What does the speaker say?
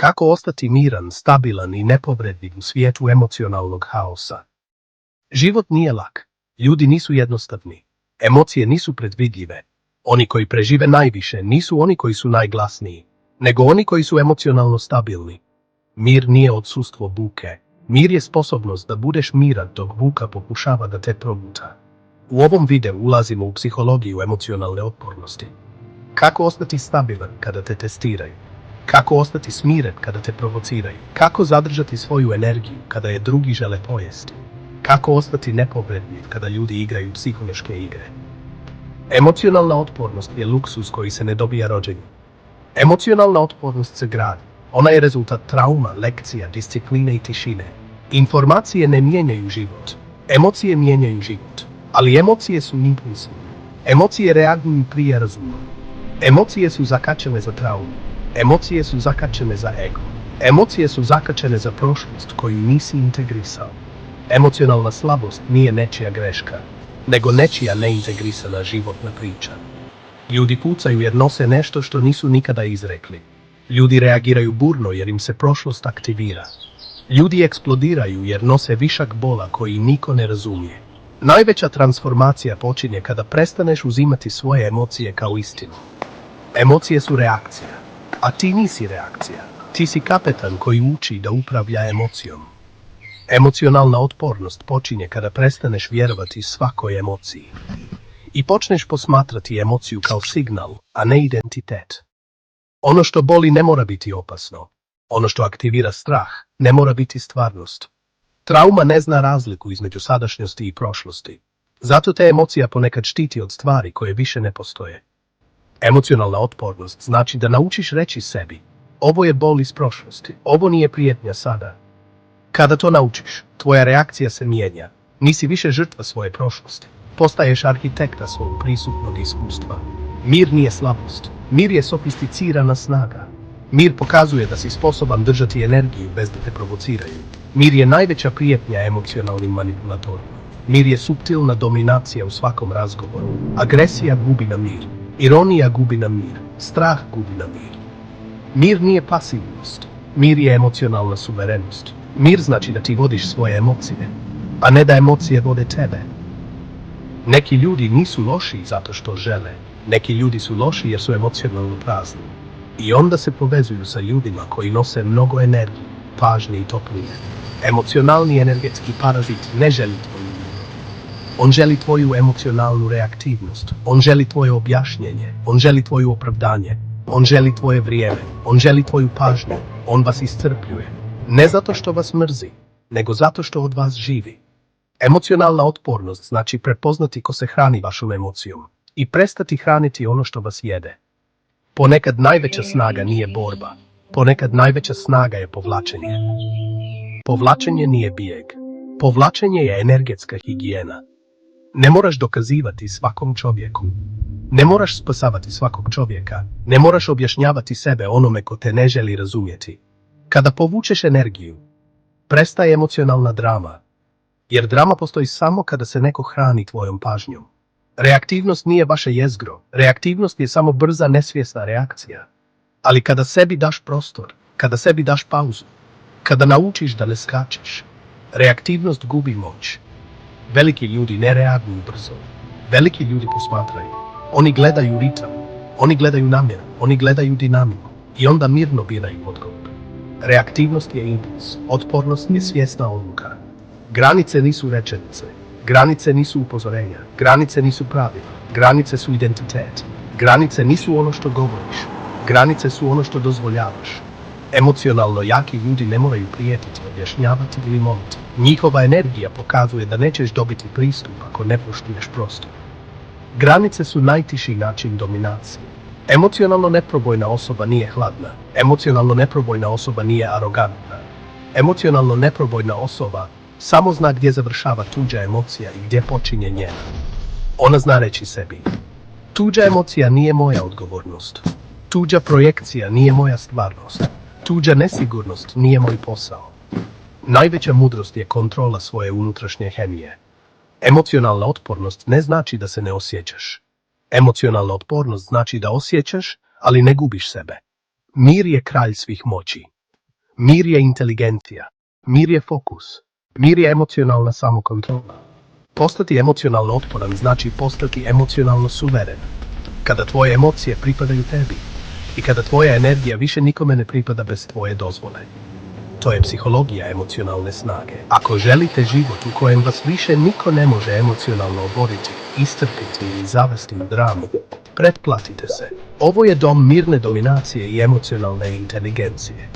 Kako ostati miran, stabilan i nepovrediv u svijetu emocionalnog haosa? Život nije lak. Ljudi nisu jednostavni. Emocije nisu predvidljive. Oni koji prežive najviše nisu oni koji su najglasniji, nego oni koji su emocionalno stabilni. Mir nije odsustvo buke. Mir je sposobnost da budeš miran dok buka pokušava da te proguta. U ovom videu ulazimo u psihologiju emocionalne otpornosti. Kako ostati stabilan kada te testiraju? Kako ostati smiren kada te provociraju? Kako zadržati svoju energiju kada je drugi žele pojesti? Kako ostati nepovredljiv kada ljudi igraju psihološke igre? Emocionalna otpornost je luksuz koji se ne dobija rođenjem. Emocionalna otpornost se gradi. Ona je rezultat trauma, lekcija, discipline i tišine. Informacije ne mijenjaju život. Emocije mijenjaju život. Ali emocije su impulsivne. Emocije reaguju prije razuma. Emocije su zakačene za traumu. Emocije su zakačene za ego. Emocije su zakačene za prošlost koju nisi integrisao. Emocionalna slabost nije nečija greška, nego nečija neintegrisana životna priča. Ljudi pucaju jer nose nešto što nisu nikada izrekli. Ljudi reagiraju burno jer im se prošlost aktivira. Ljudi eksplodiraju jer nose višak bola koji niko ne razumije. Najveća transformacija počinje kada prestaneš uzimati svoje emocije kao istinu. Emocije su reakcija, a ti nisi reakcija. Ti si kapetan koji uči da upravlja emocijom. Emocionalna otpornost počinje kada prestaneš vjerovati svakoj emociji i počneš posmatrati emociju kao signal, a ne identitet. Ono što boli ne mora biti opasno. Ono što aktivira strah ne mora biti stvarnost. Trauma ne zna razliku između sadašnjosti i prošlosti. Zato te emocija ponekad štiti od stvari koje više ne postoje. Emocionalna otpornost znači da naučiš reći sebi: ovo je bol iz prošlosti, ovo nije prijetnja sada. Kada to naučiš, tvoja reakcija se mijenja. Nisi više žrtva svoje prošlosti. Postaješ arhitekta svog prisutnog iskustva. Mir nije slabost. Mir je sofisticirana snaga. Mir pokazuje da si sposoban držati energiju bez da te provociraju. Mir je najveća prijetnja emocionalnim manipulatorima. Mir je suptilna dominacija u svakom razgovoru. Agresija gubi na mir. Ironija gubi na mir. Strah gubi na mir. Mir nije pasivnost. Mir je emocionalna suverenost. Mir znači da ti vodiš svoje emocije, a ne da emocije vode tebe. Neki ljudi nisu loši zato što žele. Neki ljudi su loši jer su emocionalno prazni. I onda se povezuju sa ljudima koji nose mnogo energije, pažnje i topline. Emocionalni energetski parazit ne želi tvoju ljubav. On želi tvoju emocionalnu reaktivnost. On želi tvoje objašnjenje. On želi tvoju opravdanje. On želi tvoje vrijeme. On želi tvoju pažnju. On vas iscrpljuje. Ne zato što vas mrzi, nego zato što od vas živi. Emocionalna otpornost znači prepoznati ko se hrani vašom emocijom i prestati hraniti ono što vas jede. Ponekad najveća snaga nije borba. Ponekad najveća snaga je povlačenje. Povlačenje nije bijeg. Povlačenje je energetska higijena. Ne moraš dokazivati svakom čovjeku. Ne moraš spasavati svakog čovjeka. Ne moraš objašnjavati sebe onome ko te ne želi razumjeti. Kada povučeš energiju, prestaje emocionalna drama. Jer drama postoji samo kada se neko hrani tvojom pažnjom. Reaktivnost nije vaše jezgro. Reaktivnost je samo brza, nesvjesna reakcija. Ali kada sebi daš prostor, kada sebi daš pauzu, kada naučiš da ne skačeš, reaktivnost gubi moć. Veliki ljudi ne reaguju brzo. Veliki ljudi posmatraju. Oni gledaju ritam. Oni gledaju namjeru. Oni gledaju dinamiku. I onda mirno biraju odgovor. Reaktivnost je impuls. Otpornost je svjesna odluka. Granice nisu rečenice. Granice nisu upozorenja. Granice nisu pravila. Granice su identitet. Granice nisu ono što govoriš. Granice su ono što dozvoljavaš. Emocionalno jaki ljudi ne moraju prijetiti, objašnjavati ili moliti. Njihova energija pokazuje da nećeš dobiti pristup ako ne poštuješ prostor. Granice su najtiši način dominacije. Emocionalno neprobojna osoba nije hladna. Emocionalno neprobojna osoba nije arogantna. Emocionalno neprobojna osoba samo zna gdje završava tuđa emocija i gdje počinje njena. Ona zna reći sebi: tuđa emocija nije moja odgovornost. Tuđa projekcija nije moja stvarnost. Tuđa nesigurnost nije moj posao. Najveća mudrost je kontrola svoje unutrašnje hemije. Emocionalna otpornost ne znači da se ne osjećaš. Emocionalna otpornost znači da osjećaš, ali ne gubiš sebe. Mir je kralj svih moći. Mir je inteligencija. Mir je fokus. Mir je emocionalna samokontrola. Postati emocionalno otporan znači postati emocionalno suveren. Kada tvoje emocije pripadaju tebi i kada tvoja energija više nikome ne pripada bez tvoje dozvole. To je psihologija emocionalne snage. Ako želite život u kojem vas više niko ne može emocionalno oboriti, istrpiti ili zavesti u dramu, pretplatite se. Ovo je dom mirne dominacije i emocionalne inteligencije.